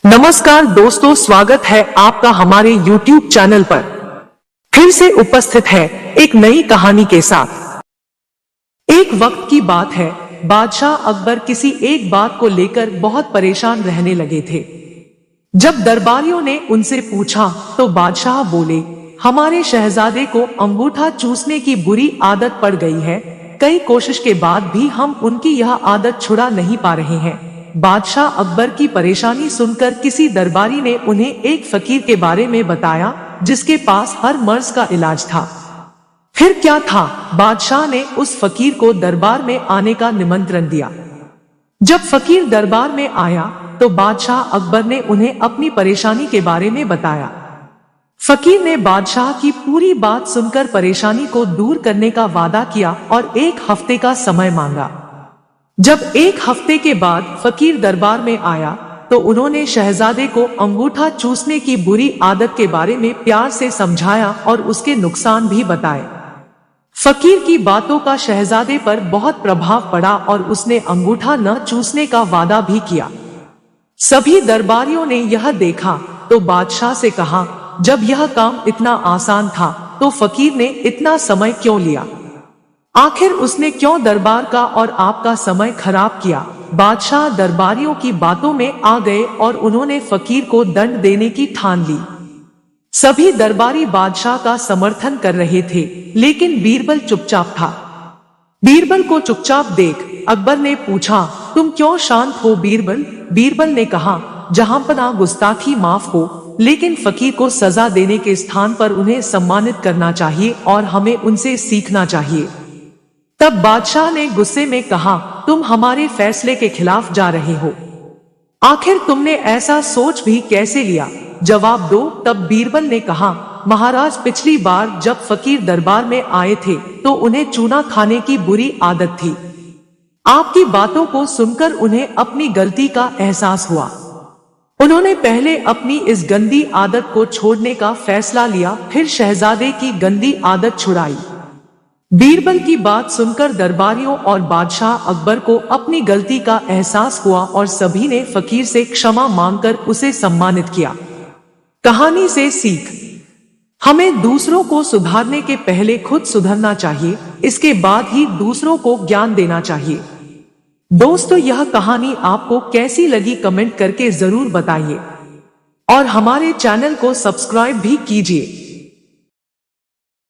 नमस्कार दोस्तों, स्वागत है आपका हमारे YouTube चैनल पर। फिर से उपस्थित है एक नई कहानी के साथ। एक वक्त की बात है, बादशाह अकबर किसी एक बात को लेकर बहुत परेशान रहने लगे थे। जब दरबारियों ने उनसे पूछा तो बादशाह बोले, हमारे शहजादे को अंगूठा चूसने की बुरी आदत पड़ गई है। कई कोशिश के बाद भी हम उनकी यह आदत छुड़ा नहीं पा रहे हैं। बादशाह अकबर की परेशानी सुनकर किसी दरबारी ने उन्हें एक फकीर के बारे में बताया जिसके पास हर मर्ज का इलाज था। फिर क्या था, बादशाह ने उस फकीर को दरबार में आने का निमंत्रण दिया। जब फकीर दरबार में आया तो बादशाह अकबर ने उन्हें अपनी परेशानी के बारे में बताया। फकीर ने बादशाह की पूरी बात सुनकर परेशानी को दूर करने का वादा किया और 1 हफ्ते का समय मांगा। जब 1 हफ्ते के बाद फकीर दरबार में आया तो उन्होंने शहजादे को अंगूठा चूसने की बुरी आदत के बारे में प्यार से समझाया और उसके नुकसान भी बताए। फकीर की बातों का शहजादे पर बहुत प्रभाव पड़ा और उसने अंगूठा न चूसने का वादा भी किया। सभी दरबारियों ने यह देखा तो बादशाह से कहा, जब यह काम इतना आसान था तो फकीर ने इतना समय क्यों लिया? आखिर उसने क्यों दरबार का और आपका समय खराब किया? बादशाह दरबारियों की बातों में आ गए और उन्होंने फकीर को दंड देने की ठान ली। सभी दरबारी बादशाह का समर्थन कर रहे थे, लेकिन बीरबल चुपचाप था। बीरबल को चुपचाप देख अकबर ने पूछा, तुम क्यों शांत हो बीरबल? बीरबल ने कहा, जहांपनाह गुस्ताखी माफ हो, लेकिन फकीर को सजा देने के स्थान पर उन्हें सम्मानित करना चाहिए और हमें उनसे सीखना चाहिए। तब बादशाह ने गुस्से में कहा, तुम हमारे फैसले के खिलाफ जा रहे हो। आखिर तुमने ऐसा सोच भी कैसे लिया? जवाब दो। तब बीरबल ने कहा, महाराज, पिछली बार जब फकीर दरबार में आए थे तो उन्हें चूना खाने की बुरी आदत थी। आपकी बातों को सुनकर उन्हें अपनी गलती का एहसास हुआ। उन्होंने पहले अपनी इस गंदी आदत को छोड़ने का फैसला लिया, फिर शहजादे की गंदी आदत छुड़ाई। बीरबल की बात सुनकर दरबारियों और बादशाह अकबर को अपनी गलती का एहसास हुआ और सभी ने फकीर से क्षमा मांगकर उसे सम्मानित किया। कहानी से सीख, हमें दूसरों को सुधारने के पहले खुद सुधरना चाहिए, इसके बाद ही दूसरों को ज्ञान देना चाहिए। दोस्तों, यह कहानी आपको कैसी लगी कमेंट करके जरूर बताइए और हमारे चैनल को सब्सक्राइब भी कीजिए।